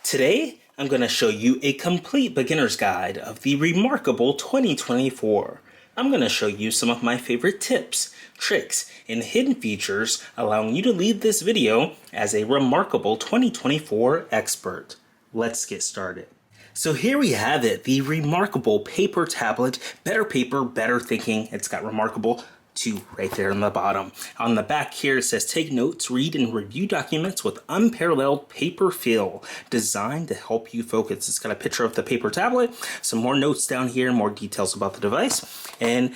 Today, I'm going to show you a complete beginner's guide of the reMarkable 2024. I'm going to show you some of my favorite tips, tricks, and hidden features allowing you to leave this video as a reMarkable 2024 expert. Let's get started. So here we have it, the reMarkable paper tablet, better paper, better thinking. It's got reMarkable 2 right there on the bottom. On the back here it says take notes, read and review documents with unparalleled paper feel, designed to help you focus. It's got a picture of the paper tablet, some more notes down here, more details about the device, and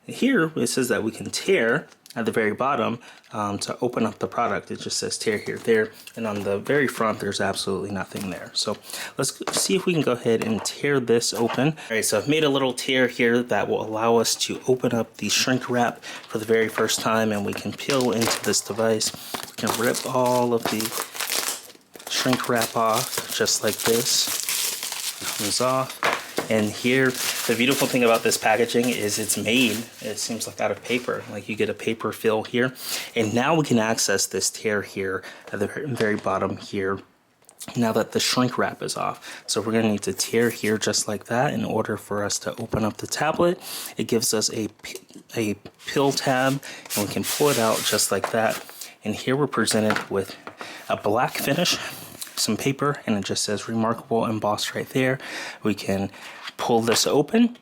here it says that we can tear at the very bottom to open up the product. It just says tear here, there, and on the very front there's absolutely nothing there. So let's see if we can go ahead and tear this open. All right, so I've made a little tear here that will allow us to open up the shrink wrap for the very first time, and we can peel into this device. We can rip all of the shrink wrap off just like this. Comes off. And here, the beautiful thing about this packaging is it's made, it seems like out of paper, like you get a paper fill here. And now we can access this tear here at the very bottom here, now that the shrink wrap is off. So we're gonna need to tear here just like that in order for us to open up the tablet. It gives us a pill tab, and we can pull it out just like that. And here we're presented with a black finish, some paper, and it just says reMarkable embossed right there. We can pull this open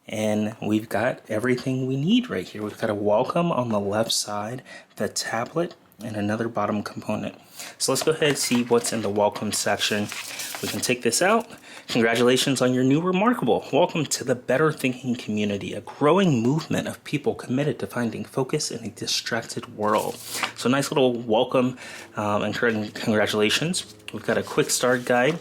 and we've got everything we need right here. We've got a welcome on the left side, the tablet, and another bottom component. So let's go ahead and see what's in the welcome section. We can take this out. Congratulations on your new reMarkable. Welcome to the Better Thinking community, a growing movement of people committed to finding focus in a distracted world. So nice little welcome and congratulations. We've got a quick start guide.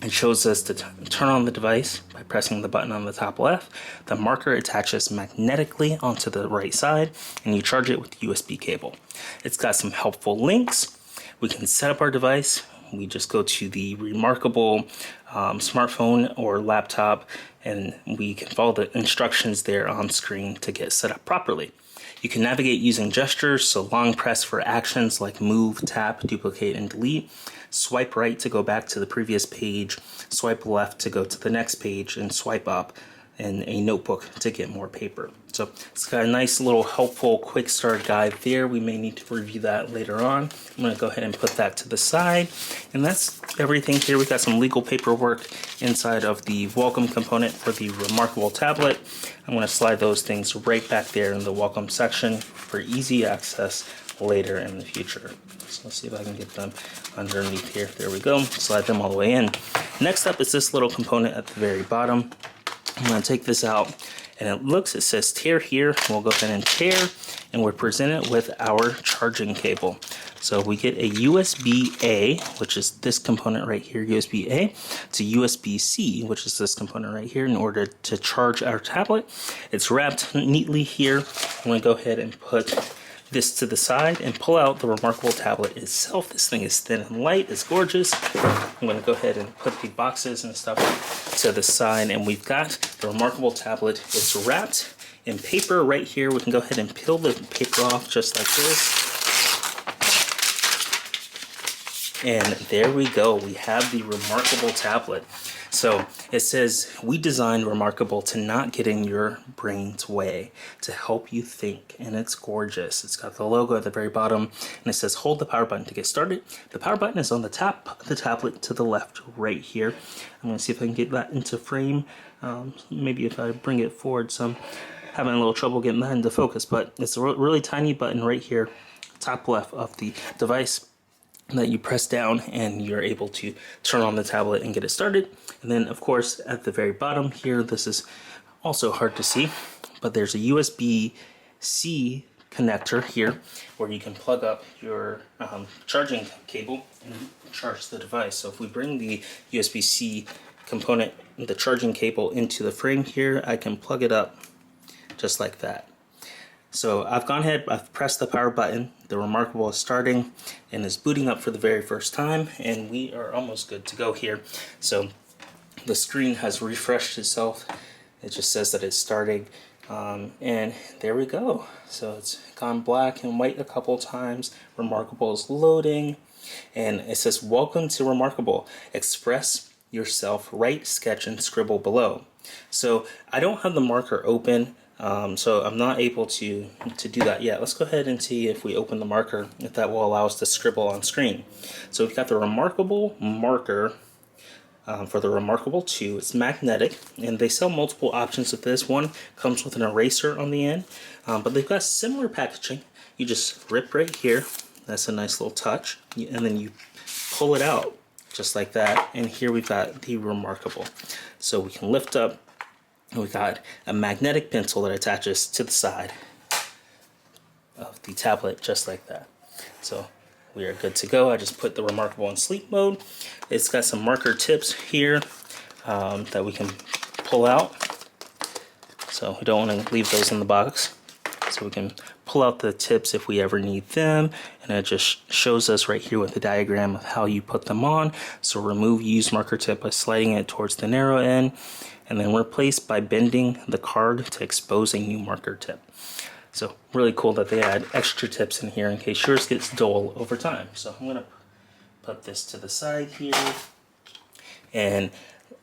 It shows us to turn on the device by pressing the button on the top left. The marker attaches magnetically onto the right side, and you charge it with the USB cable. It's got some helpful links. We can set up our device. We just go to the reMarkable smartphone or laptop, and we can follow the instructions there on screen to get set up properly. You can navigate using gestures, so long press for actions like move, tap, duplicate, and delete. Swipe right to go back to the previous page, swipe left to go to the next page, and swipe up in a notebook to get more paper. So it's got a nice little helpful quick start guide there. We may need to review that later on. I'm going to go ahead and put that to the side. And that's everything here. We've got some legal paperwork inside of the welcome component for the reMarkable tablet. I'm going to slide those things right back there in the welcome section for easy access later in the future. So let's see if I can get them underneath here. There we go. Slide them all the way in. Next up is this little component at the very bottom. I'm going to take this out, and it says tear here. We'll go ahead and tear, and we're presented with our charging cable. So we get a USB-A, which is this component right here, USB-A, to USB-C, which is this component right here, in order to charge our tablet. It's wrapped neatly here. I'm going to go ahead and put this to the side and pull out the reMarkable tablet itself. This thing is thin and light, it's gorgeous. I'm going to go ahead and put the boxes and stuff to the side, and we've got the reMarkable tablet. It's wrapped in paper right here. We can go ahead and peel the paper off just like this. And there we go, we have the reMarkable tablet. So it says, we designed reMarkable to not get in your brain's way, to help you think, and it's gorgeous. It's got the logo at the very bottom, and it says hold the power button to get started. The power button is on the top of the tablet to the left right here. I'm going to see if I can get that into frame. Maybe if I bring it forward some, having a little trouble getting that into focus, but it's a really tiny button right here, top left of the device, that you press down and you're able to turn on the tablet and get it started. And then of course at the very bottom here, this is also hard to see, but there's a USB-C connector here where you can plug up your charging cable and charge the device. So if we bring the USB-C component, the charging cable, into the frame here, I can plug it up just like that. So I've gone ahead, I've pressed the power button, the reMarkable is starting and is booting up for the very first time, and we are almost good to go here. So the screen has refreshed itself. It just says that it's starting, and there we go. So it's gone black and white a couple times. reMarkable is loading. And it says, welcome to reMarkable. Express yourself, write, sketch, and scribble below. So I don't have the marker open, so I'm not able to do that yet. Let's go ahead and see if we open the marker, if that will allow us to scribble on screen. So we've got the reMarkable marker for the reMarkable 2. It's magnetic, and they sell multiple options of this. One comes with an eraser on the end, but they've got similar packaging. You just rip right here. That's a nice little touch, and then you pull it out just like that. And here we've got the reMarkable. So we can lift up, and we've got a magnetic pencil that attaches to the side of the tablet just like that. So we are good to go. I just put the reMarkable in sleep mode. It's got some marker tips here that we can pull out. So we don't want to leave those in the box. So we can pull out the tips if we ever need them. And it just shows us right here with the diagram of how you put them on. So remove used marker tip by sliding it towards the narrow end, and then replace by bending the card to expose a new marker tip. So really cool that they add extra tips in here in case yours gets dull over time. So I'm gonna put this to the side here. And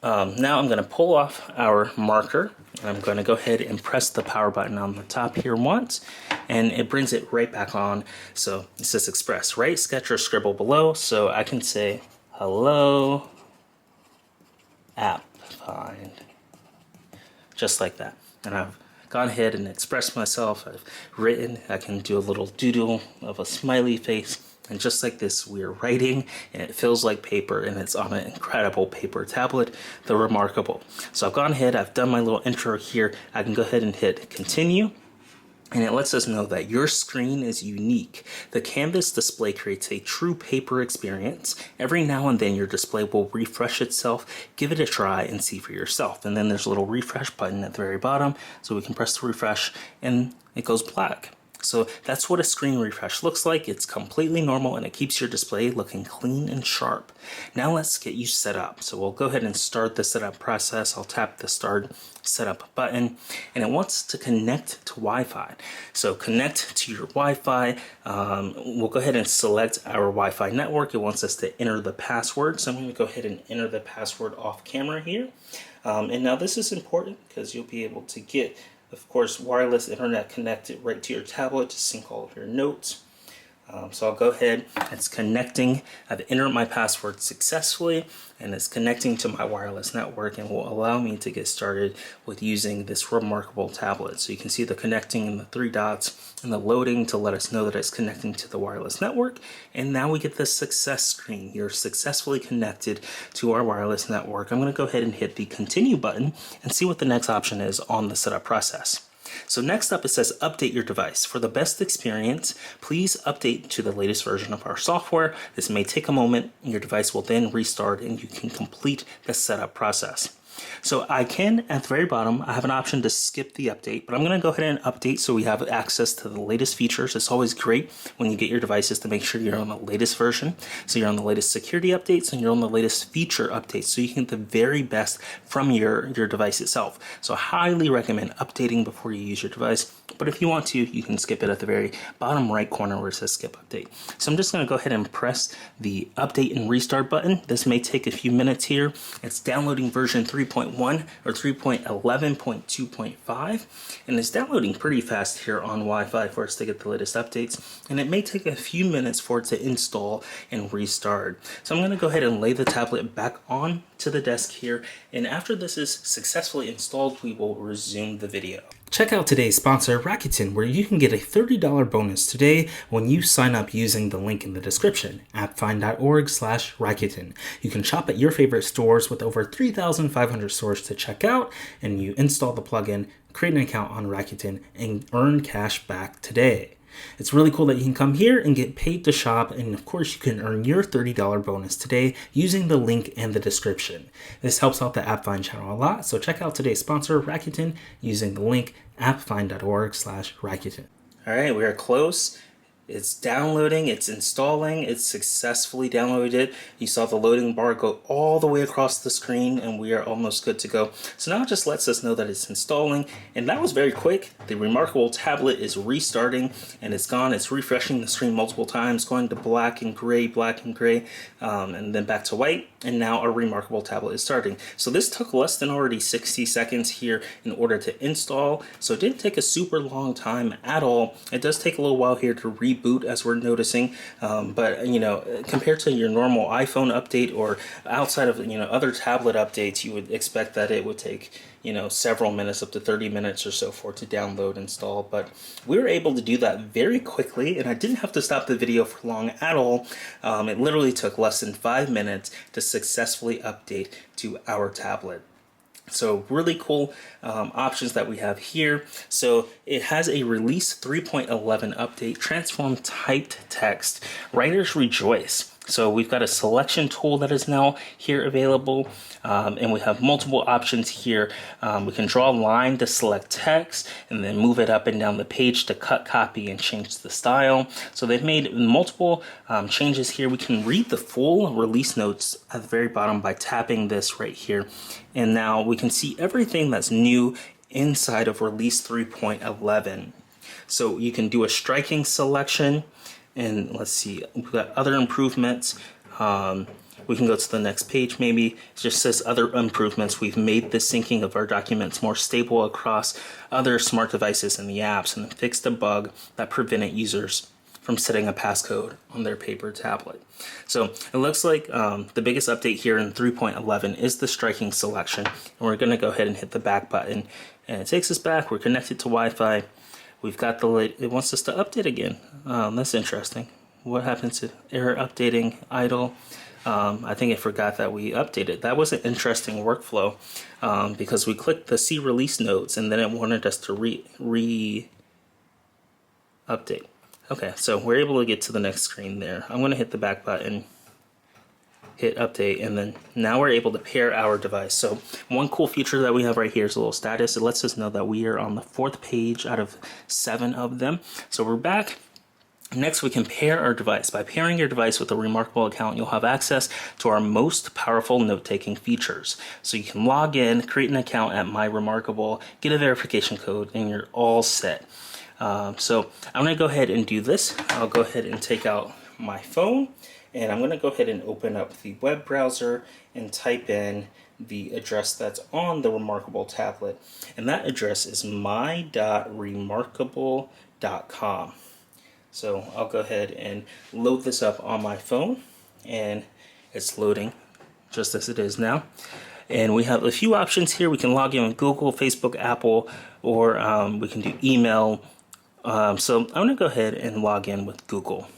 now I'm gonna pull off our marker. I'm gonna go ahead and press the power button on the top here once, and it brings it right back on. So it says express, write, sketch, or scribble below. So I can say, hello, AppFind, just like that. And I've gone ahead and expressed myself. I've written, I can do a little doodle of a smiley face. And just like this, we're writing, and it feels like paper, and it's on an incredible paper tablet, the reMarkable. So I've gone ahead, I've done my little intro here. I can go ahead and hit continue. And it lets us know that your screen is unique. The canvas display creates a true paper experience. Every now and then your display will refresh itself. Give it a try and see for yourself. And then there's a little refresh button at the very bottom, so we can press the refresh and it goes black. So that's what a screen refresh looks like. It's completely normal, and it keeps your display looking clean and sharp. Now let's get you set up. So we'll go ahead and start the setup process. I'll tap the start setup button, and it wants to connect to Wi-Fi. So connect to your Wi-Fi. We'll go ahead and select our Wi-Fi network. It wants us to enter the password. So I'm going to go ahead and enter the password off camera here. And now this is important because you'll be able to get, of course, wireless internet connected right to your tablet to sync all of your notes. So I'll go ahead, it's connecting. I've entered my password successfully, and it's connecting to my wireless network and will allow me to get started with using this reMarkable tablet. So you can see the connecting and the 3 dots and the loading to let us know that it's connecting to the wireless network. And now we get the success screen. You're successfully connected to our wireless network. I'm going to go ahead and hit the continue button and see what the next option is on the setup process. So next up, it says update your device. For the best experience, please update to the latest version of our software. This may take a moment, and your device will then restart and you can complete the setup process. So I can, at the very bottom, I have an option to skip the update, but I'm going to go ahead and update so we have access to the latest features. It's always great when you get your devices to make sure you're on the latest version. So you're on the latest security updates and you're on the latest feature updates, so you can get the very best from your device itself. So I highly recommend updating before you use your device. But if you want to, you can skip it at the very bottom right corner where it says skip update. So I'm just going to go ahead and press the update and restart button. This may take a few minutes here. It's downloading version 3.1 or 3.11.2.5, and it's downloading pretty fast here on Wi-Fi for us to get the latest updates, and it may take a few minutes for it to install and restart. So I'm going to go ahead and lay the tablet back on to the desk here, and after this is successfully installed, we will resume the video. Check out today's sponsor, Rakuten, where you can get a $30 bonus today when you sign up using the link in the description, appfind.org/Rakuten. You can shop at your favorite stores with over 3,500 stores to check out, and you install the plugin, create an account on Rakuten, and earn cash back today. It's really cool that you can come here and get paid to shop, and of course you can earn your $30 bonus today using the link in the description. This helps out the AppFind channel a lot, so check out today's sponsor, Rakuten, using the link appfind.org/Rakuten. All right, we are close. It's downloading, it's installing, it's successfully downloaded. You saw the loading bar go all the way across the screen, and we are almost good to go. So now it just lets us know that it's installing, and that was very quick. The reMarkable tablet is restarting, and it's gone. It's refreshing the screen multiple times, going to black and gray, and then back to white, and now our reMarkable tablet is starting. So this took less than already 60 seconds here in order to install, so it didn't take a super long time at all. It does take a little while here to reboot, as we're noticing, but compared to your normal iPhone update or outside of other tablet updates, you would expect that it would take several minutes, up to 30 minutes or so, for it to download, install. But we were able to do that very quickly, and I didn't have to stop the video for long at all. It literally took less than 5 minutes to successfully update to our tablet. So really cool options that we have here. So it has a release 3.11 update, transform typed text. Writers rejoice. So we've got a selection tool that is now here available, and we have multiple options here. We can draw a line to select text and then move it up and down the page to cut, copy, and change the style. So they've made multiple changes here. We can read the full release notes at the very bottom by tapping this right here. And now we can see everything that's new inside of release 3.11. So you can do a striking selection. And let's see, we've got other improvements. We can go to the next page maybe. It just says other improvements. We've made the syncing of our documents more stable across other smart devices and the apps, and fixed a bug that prevented users from setting a passcode on their paper tablet. So it looks like the biggest update here in 3.11 is the striking selection. And we're going to go ahead and hit the back button. And it takes us back. We're connected to Wi-Fi. We've got it wants us to update again. That's interesting. What happens to error updating, idle? I think it forgot that we updated. That was an interesting workflow because we clicked the see release notes and then it wanted us to re-update. Okay, so we're able to get to the next screen there. I'm going to hit the back button, hit update, and then now we're able to pair our device. So one cool feature that we have right here is a little status. It lets us know that we are on the 4th page out of 7 of them. So we're back. Next, we can pair our device. By pairing your device with a reMarkable account, you'll have access to our most powerful note-taking features. So you can log in, create an account at My reMarkable, get a verification code, and you're all set. So I'm going to go ahead and do this. I'll go ahead and take out my phone, and I'm going to go ahead and open up the web browser and type in the address that's on the reMarkable tablet. And that address is my.remarkable.com. So I'll go ahead and load this up on my phone, and it's loading just as it is now. And we have a few options here. We can log in with Google, Facebook, Apple, or we can do email. So I'm going to go ahead and log in with Google.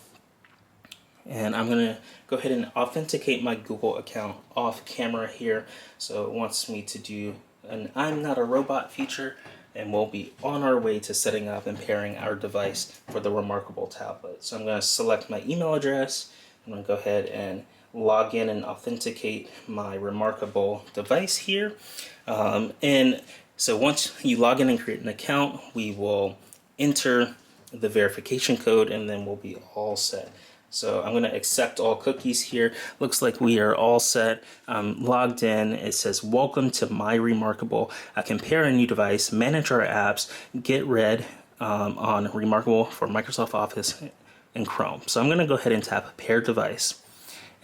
And I'm going to go ahead and authenticate my Google account off camera here. So it wants me to do an I'm not a robot feature, and we'll be on our way to setting up and pairing our device for the reMarkable tablet. So I'm going to select my email address. I'm going to go ahead and log in and authenticate my reMarkable device here. And so once you log in and create an account, we will enter the verification code, and then we'll be all set. So I'm going to accept all cookies here. Looks like we are all set. Logged in. It says, welcome to My reMarkable. I can pair a new device, manage our apps, get read on reMarkable for Microsoft Office and Chrome. So I'm going to go ahead and tap pair device.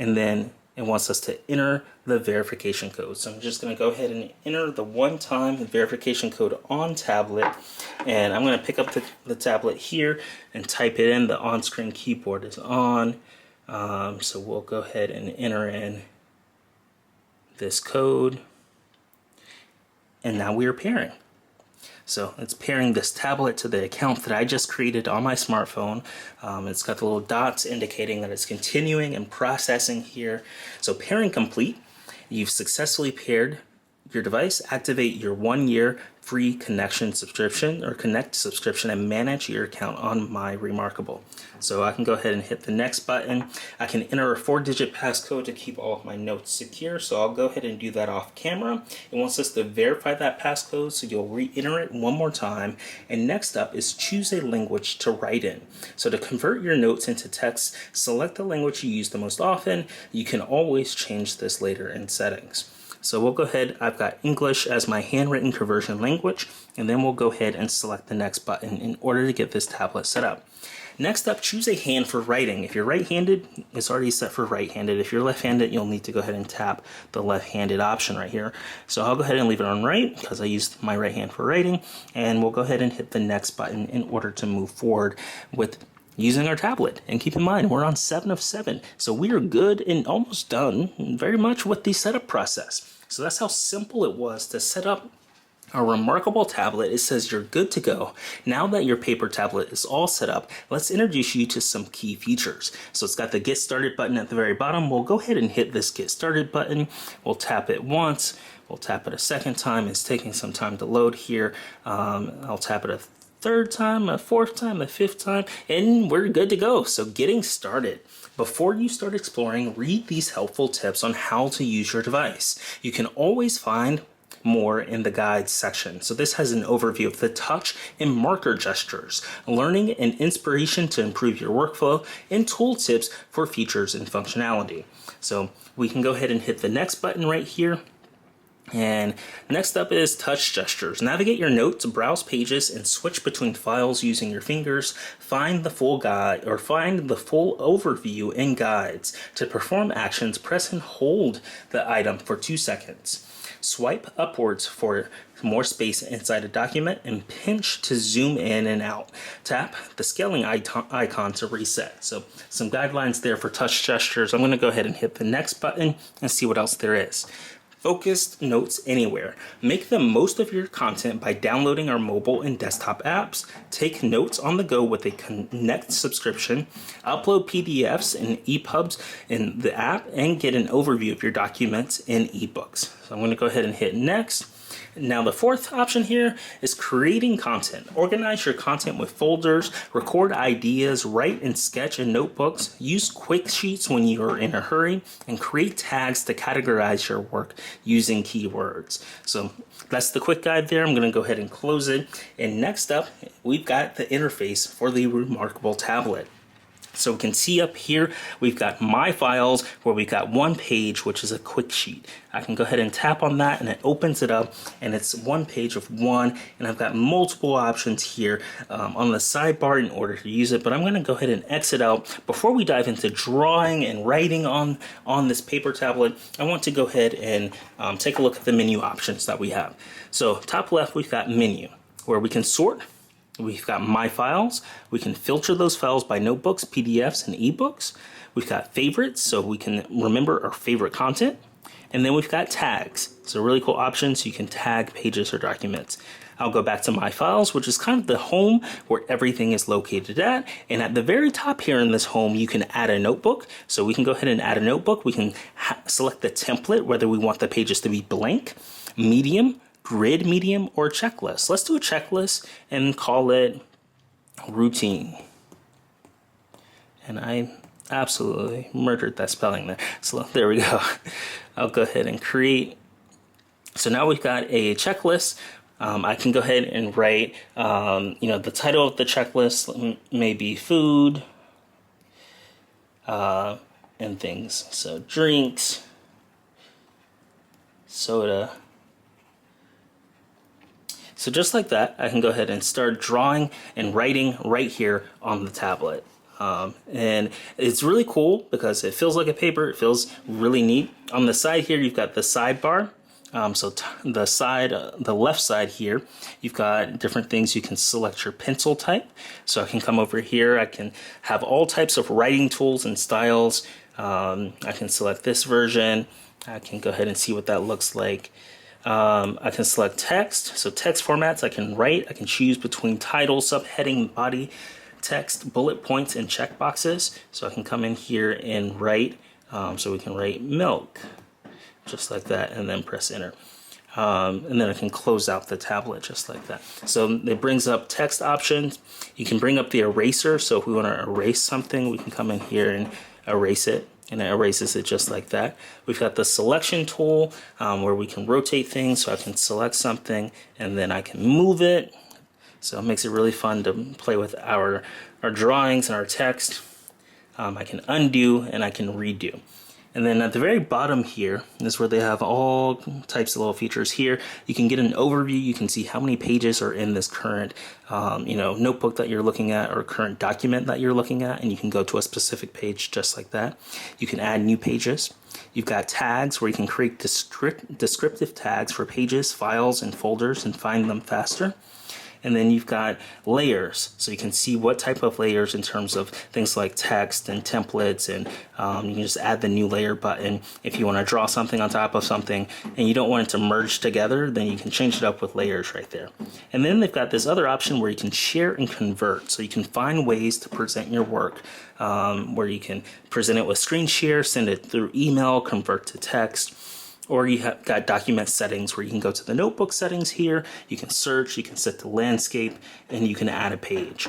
And then it wants us to enter the verification code. So I'm just going to go ahead and enter the one-time verification code on tablet. And I'm going to pick up the tablet here and type it in. The on-screen keyboard is on. So we'll go ahead and enter in this code. And now we are pairing. So it's pairing this tablet to the account that I just created on my smartphone. It's got the little dots indicating that it's continuing and processing here. So pairing complete. You've successfully paired your device. Activate your 1-year free connection subscription or connect subscription and manage your account on my reMarkable. So I can go ahead and hit the next button. I can enter a 4-digit passcode to keep all of my notes secure. So I'll go ahead and do that off camera. It wants us to verify that passcode, so you'll re-enter it one more time. And next up is choose a language to write in. So to convert your notes into text, select the language you use the most often. You can always change this later in settings. So we'll go ahead, I've got English as my handwritten conversion language, and then we'll go ahead and select the next button in order to get this tablet set up. Next up, choose a hand for writing. If you're right-handed, it's already set for right-handed. If you're left-handed, you'll need to go ahead and tap the left-handed option right here. So I'll go ahead and leave it on right because I used my right hand for writing, and we'll go ahead and hit the next button in order to move forward with using our tablet. And keep in mind, we're on 7 of 7, so we are good and almost done very much with the setup process. So that's how simple it was to set up a reMarkable tablet. It says you're good to go. Now that your paper tablet is all set up, let's introduce you to some key features. So it's got the Get Started button at the very bottom. We'll go ahead and hit this Get Started button. We'll tap it once. We'll tap it a second time. It's taking some time to load here. I'll tap it a third time, a fourth time, a fifth time, and we're good to go. So getting started. Before you start exploring, read these helpful tips on how to use your device. You can always find more in the guides section. So this has an overview of the touch and marker gestures, learning and inspiration to improve your workflow, and tool tips for features and functionality. So we can go ahead and hit the next button right here. And next up is touch gestures. Navigate your notes, browse pages, and switch between files using your fingers. Find the full guide or find the full overview in guides. To perform actions, press and hold the item for 2 seconds. Swipe upwards for more space inside a document and pinch to zoom in and out. Tap the scaling icon to reset. So some guidelines there for touch gestures. I'm going to go ahead and hit the next button and see what else there is. Focused notes anywhere. Make the most of your content by downloading our mobile and desktop apps. Take notes on the go with a Connect subscription. Upload PDFs and EPUBs in the app and get an overview of your documents and ebooks. So I'm going to go ahead and hit next. Now the fourth option here is creating content. Organize your content with folders, record ideas, write and sketch in notebooks, use quick sheets when you are in a hurry, and create tags to categorize your work using keywords. So that's the quick guide there. I'm going to go ahead and close it. And next up, we've got the interface for the reMarkable tablet. So we can see up here, we've got My Files, where we've got one page, which is a quick sheet. I can go ahead and tap on that and it opens it up, and it's one page of one, and I've got multiple options here on the sidebar in order to use it, but I'm gonna go ahead and exit out. Before we dive into drawing and writing on this paper tablet, I want to go ahead and take a look at the menu options that we have. So top left, we've got menu, where we can sort. We've got My Files. We can filter those files by notebooks, PDFs, and ebooks. We've got favorites, so we can remember our favorite content. And then we've got tags. So really cool options. You can tag pages or documents. I'll go back to My Files, which is kind of the home where everything is located at. And at the very top here in this home, you can add a notebook. So we can go ahead and add a notebook. We can select the template, whether we want the pages to be blank, medium, grid medium, or checklist. Let's do a checklist and call it routine. And I absolutely murdered that spelling there. So there we go. I'll go ahead and create. So now we've got a checklist. I can go ahead and write, the title of the checklist may be food and things. So drinks, soda. So just like that, I can go ahead and start drawing and writing right here on the tablet. And it's really cool because it feels like a paper. It feels really neat. On the side here, you've got the sidebar. The left side here, you've got different things. You can select your pencil type. So I can come over here. I can have all types of writing tools and styles. I can select this version. I can go ahead and see what that looks like. I can select text. So text formats, I can write. I can choose between title, subheading, body text, bullet points, and checkboxes. So I can come in here and write. So we can write milk, just like that, and then press enter. and then I can close out the tablet just like that. So it brings up text options. You can bring up the eraser. So if we want to erase something, we can come in here and erase it, and it erases it just like that. We've got the selection tool where we can rotate things. So I can select something and then I can move it. So it makes it really fun to play with our drawings and our text. I can undo and I can redo. And then at the very bottom here is where they have all types of little features here. You can get an overview. You can see how many pages are in this current notebook that you're looking at, or current document that you're looking at, and you can go to a specific page just like that. You can add new pages. You've got tags where you can create descriptive tags for pages, files, and folders and find them faster. And then you've got layers, so you can see what type of layers in terms of things like text and templates, and you can just add the new layer button. If you want to draw something on top of something and you don't want it to merge together, then you can change it up with layers right there. And then they've got this other option where you can share and convert, so you can find ways to present your work, where you can present it with screen share, send it through email, convert to text. Or you have got document settings where you can go to the notebook settings here, you can search, you can set the landscape, and you can add a page.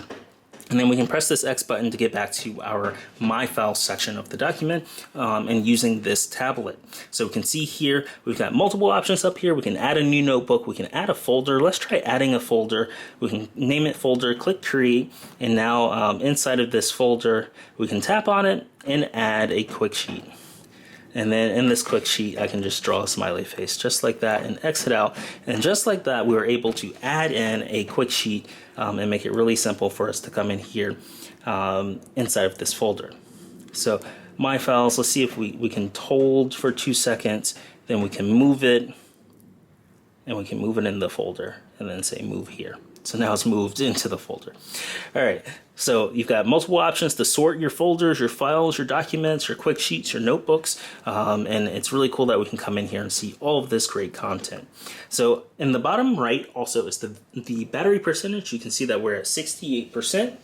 And then we can press this X button to get back to our My Files section of the document, and using this tablet. So we can see here, we've got multiple options up here. We can add a new notebook, we can add a folder. Let's try adding a folder. We can name it folder, click create, and now inside of this folder, we can tap on it and add a quick sheet. And then in this quick sheet, I can just draw a smiley face just like that and exit out. And just like that, we were able to add in a quick sheet and make it really simple for us to come in here inside of this folder. So My Files, let's see if we can hold for 2 seconds, then we can move it, and we can move it in the folder and then say move here. So now it's moved into the folder. All right, so you've got multiple options to sort your folders, your files, your documents, your quick sheets, your notebooks, and it's really cool that we can come in here and see all of this great content. So in the bottom right also is the battery percentage. You can see that we're at 68%,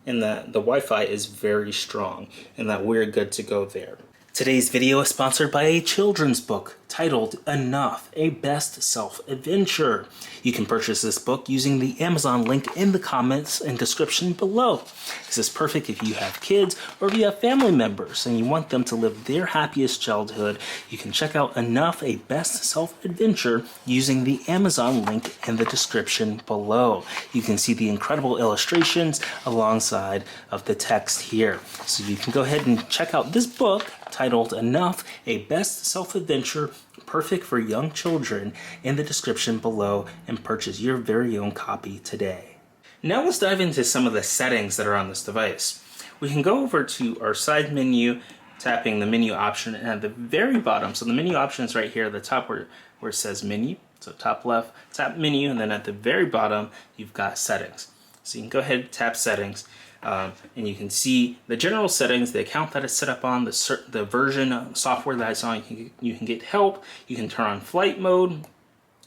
and that the Wi-Fi is very strong, and that we're good to go there. Today's video is sponsored by a children's book titled Enough, a Best Self-Adventure. You can purchase this book using the Amazon link in the comments and description below. This is perfect if you have kids or if you have family members and you want them to live their happiest childhood. You can check out Enough, a Best Self-Adventure using the Amazon link in the description below. You can see the incredible illustrations alongside of the text here. So you can go ahead and check out this book titled Enough, a Best Self-Adventure, perfect for young children, in the description below, and purchase your very own copy today. Now let's dive into some of the settings that are on this device. We can go over to our side menu, tapping the menu option, and at the very bottom, so the menu option is right here at the top where it says menu, so top left, tap menu, and then at the very bottom, you've got settings. So you can go ahead and tap settings. And you can see the general settings, the account that it's set up on, the version of software that it's on. You can get help, you can turn on flight mode,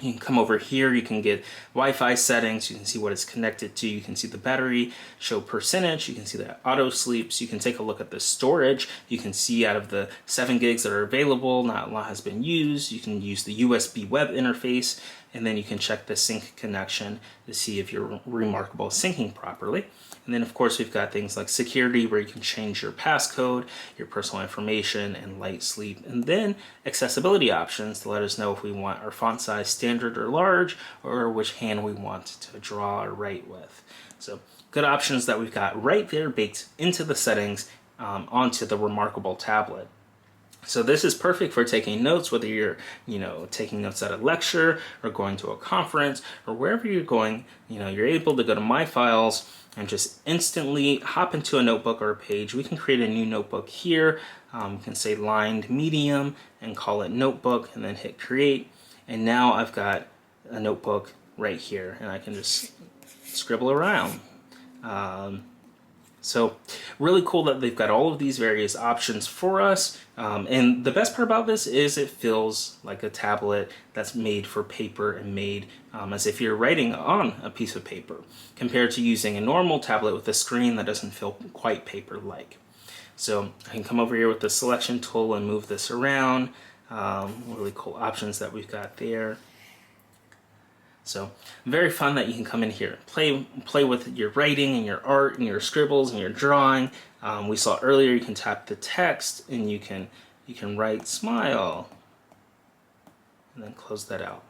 you can come over here, you can get Wi-Fi settings, you can see what it's connected to, you can see the battery, show percentage, you can see the auto sleeps, you can take a look at the storage, you can see out of the 7 gigs that are available, not a lot has been used, you can use the USB web interface, and then you can check the sync connection to see if your reMarkable is syncing properly. And then of course we've got things like security where you can change your passcode, your personal information, and light sleep. And then accessibility options to let us know if we want our font size standard or large, or which hand we want to draw or write with. So good options that we've got right there baked into the settings onto the reMarkable tablet. So this is perfect for taking notes, whether you're, taking notes at a lecture or going to a conference or wherever you're going. You're able to go to My Files and just instantly hop into a notebook or a page. We can create a new notebook here. We can say lined medium and call it notebook and then hit create. And now I've got a notebook right here and I can just scribble around. So really cool that they've got all of these various options for us. And the best part about this is it feels like a tablet that's made for paper and made as if you're writing on a piece of paper, compared to using a normal tablet with a screen that doesn't feel quite paper-like. So I can come over here with the selection tool and move this around. Really cool options that we've got there. So very fun that you can come in here, play with your writing and your art and your scribbles and your drawing. We saw earlier you can tap the text and you can write smile and then close that out.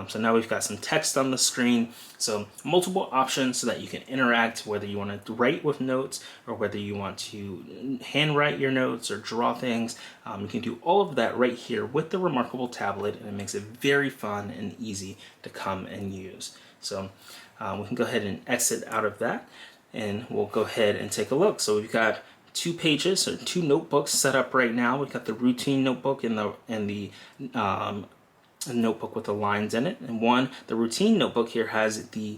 So now we've got some text on the screen. So multiple options so that you can interact, whether you want to write with notes or whether you want to handwrite your notes or draw things. You can do all of that right here with the reMarkable tablet, and it makes it very fun and easy to come and use. So we can go ahead and exit out of that, and we'll go ahead and take a look. So we've got 2 pages or 2 notebooks set up right now. We've got the routine notebook and the a notebook with the lines in it, and the routine notebook here has the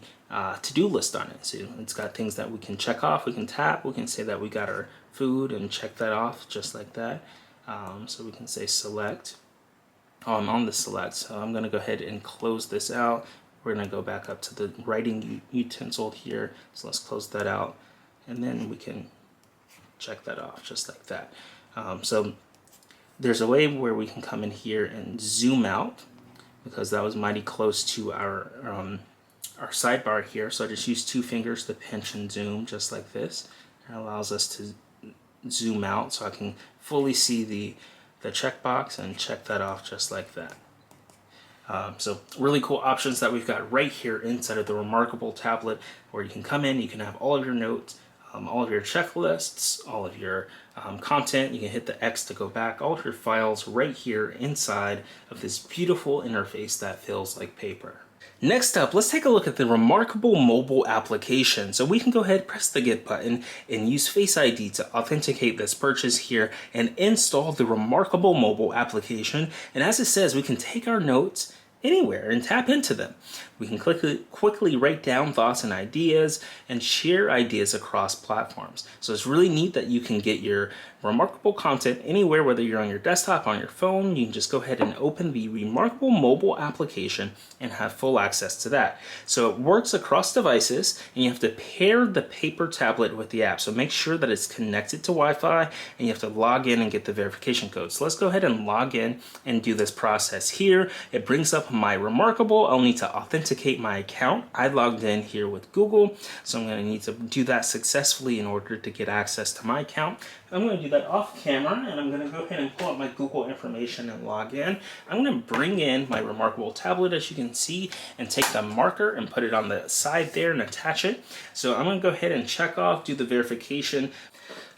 to-do list on it. So it's got things that we can check off, we can tap, we can say that we got our food and check that off just like that. So we can say select on the select. So I'm going to go ahead and close this out. We're going to go back up to the writing utensil here. So let's close that out, and then we can check that off just like that. So there's a way where we can come in here and zoom out, because that was mighty close to our sidebar here. So I just use 2 fingers to pinch and zoom just like this. It allows us to zoom out so I can fully see the checkbox and check that off just like that. So really cool options that we've got right here inside of the reMarkable tablet, where you can come in, you can have all of your notes, all of your checklists, all of your content. You can hit the X to go back, all of your files right here inside of this beautiful interface that feels like paper. Next up, let's take a look at the reMarkable mobile application. So we can go ahead, press the Get button, and use Face ID to authenticate this purchase here and install the reMarkable mobile application. And as it says, we can take our notes anywhere and tap into them. We can quickly write down thoughts and ideas and share ideas across platforms. So it's really neat that you can get your reMarkable content anywhere, whether you're on your desktop, on your phone. You can just go ahead and open the reMarkable mobile application and have full access to that. So it works across devices, and you have to pair the paper tablet with the app. So make sure that it's connected to Wi-Fi, and you have to log in and get the verification code. So let's go ahead and log in and do this process here. It brings up my reMarkable. I'll need to authenticate my account. I logged in here with Google, so I'm going to need to do that successfully in order to get access to my account. I'm going to do that off camera, and I'm going to go ahead and pull up my Google information and log in. I'm going to bring in my reMarkable tablet, as you can see, and take the marker and put it on the side there and attach it. So I'm going to go ahead and check off, do the verification.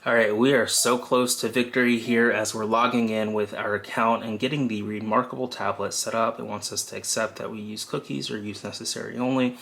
All right, we are so close to victory here as we're logging in with our account and getting the reMarkable tablet set up. It wants us to accept that we use cookies or use necessary only.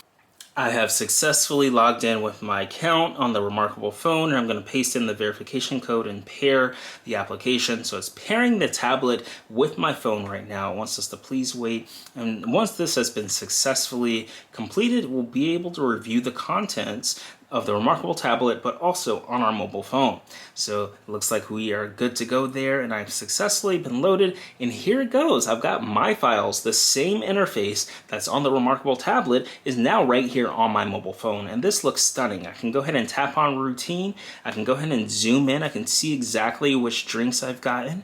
I have successfully logged in with my account on the reMarkable phone, and I'm going to paste in the verification code and pair the application. So it's pairing the tablet with my phone right now. It wants us to please wait. And once this has been successfully completed, we'll be able to review the contents of the reMarkable tablet, but also on our mobile phone. So it looks like we are good to go there, and I've successfully been loaded, and here it goes. I've got my files. The same interface that's on the reMarkable tablet is now right here on my mobile phone, and this looks stunning. I can go ahead and tap on routine. I can go ahead and zoom in. I can see exactly which drinks I've gotten,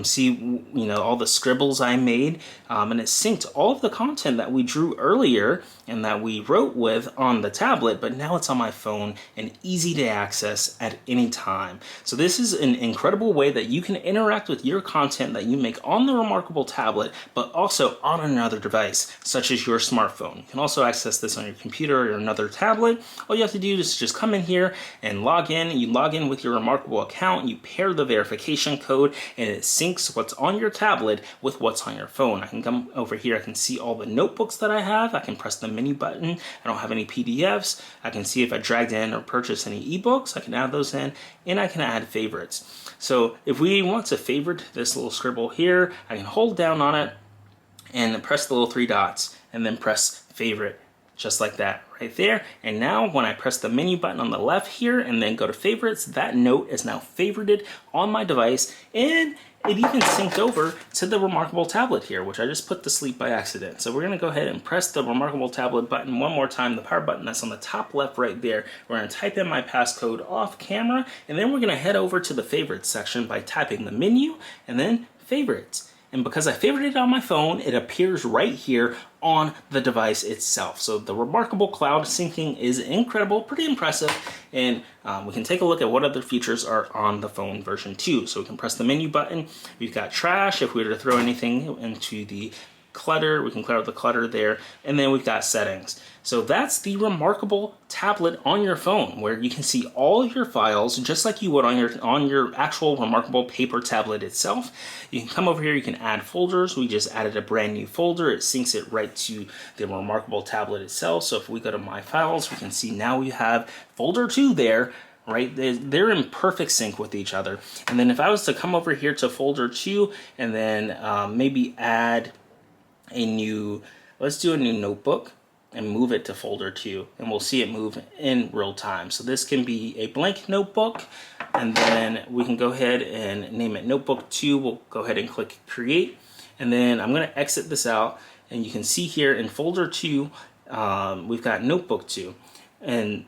see all the scribbles I made, and it synced all of the content that we drew earlier and that we wrote with on the tablet, but now it's on my phone and easy to access at any time. So this is an incredible way that you can interact with your content that you make on the reMarkable tablet, but also on another device, such as your smartphone. You can also access this on your computer or another tablet. All you have to do is just come in here and log in. You log in with your reMarkable account, you pair the verification code, and it syncs what's on your tablet with what's on your phone. I can come over here, I can see all the notebooks that I have. I can press the menu button. I don't have any PDFs. I can see if I dragged in or purchased any ebooks. I can add those in, and I can add favorites. So if we want to favorite this little scribble here, I can hold down on it and press the little 3 dots and then press favorite, just like that right there. And now when I press the menu button on the left here and then go to favorites, that note is now favorited on my device, and it even synced over to the reMarkable tablet here, which I just put to sleep by accident. So we're going to go ahead and press the reMarkable tablet button one more time, the power button that's on the top left right there. We're going to type in my passcode off camera, and then we're going to head over to the favorites section by tapping the menu and then favorites. And because I favorited it on my phone, it appears right here on the device itself. So the reMarkable cloud syncing is incredible, pretty impressive. And we can take a look at what other features are on the phone version 2. So we can press the menu button. We've got trash. If we were to throw anything into the clutter, we can clear out the clutter there. And then we've got settings. So that's the reMarkable tablet on your phone, where you can see all of your files just like you would on your actual reMarkable paper tablet itself. You can come over here, you can add folders. We just added a brand new folder. It syncs it right to the reMarkable tablet itself. So if we go to My Files, we can see now we have folder 2 there. Right, they're in perfect sync with each other. And then if I was to come over here to folder 2 and then maybe add a new, let's do a new notebook and move it to folder 2, and we'll see it move in real time. So this can be a blank notebook, and then we can go ahead and name it notebook 2. We'll go ahead and click create, and then I'm going to exit this out, and you can see here in folder 2 we've got notebook 2, and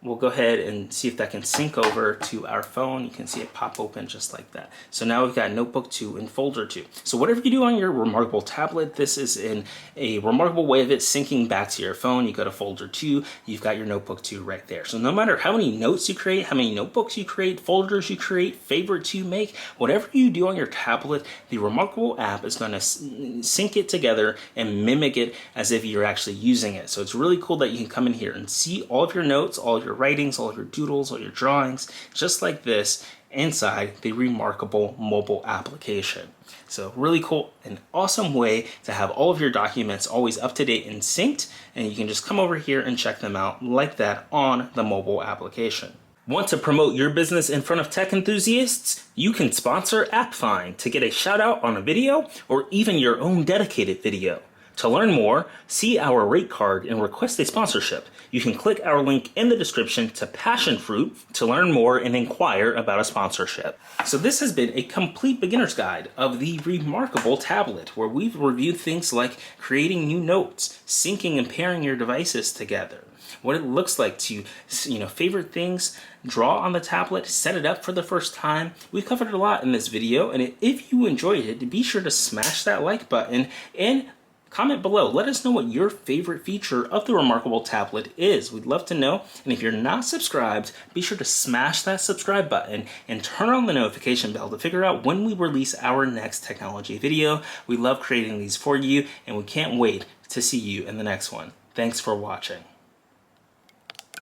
we'll go ahead and see if that can sync over to our phone. You can see it pop open just like that. So now we've got notebook 2 and folder 2. So whatever you do on your reMarkable tablet, this is in a reMarkable way of it syncing back to your phone. You go to folder 2, you've got your notebook 2 right there. So no matter how many notes you create, how many notebooks you create, folders you create, favorites you make, whatever you do on your tablet, the reMarkable app is going to sync it together and mimic it as if you're actually using it. So it's really cool that you can come in here and see all of your notes, all of your writings, all of your doodles, all your drawings, just like this inside the reMarkable mobile application. So really cool, an awesome way to have all of your documents always up to date and synced, and you can just come over here and check them out like that on the mobile application. Want to promote your business in front of tech enthusiasts? You can sponsor AppFind to get a shout out on a video or even your own dedicated video. To learn more, see our rate card and request a sponsorship. You can click our link in the description to Passion Fruit to learn more and inquire about a sponsorship. So this has been a complete beginner's guide of the reMarkable tablet, where we've reviewed things like creating new notes, syncing and pairing your devices together, what it looks like to, favorite things, draw on the tablet, set it up for the first time. We've covered a lot in this video, and if you enjoyed it, be sure to smash that like button and comment below. Let us know what your favorite feature of the reMarkable tablet is. We'd love to know. And if you're not subscribed, be sure to smash that subscribe button and turn on the notification bell to figure out when we release our next technology video. We love creating these for you, and we can't wait to see you in the next one. Thanks for watching.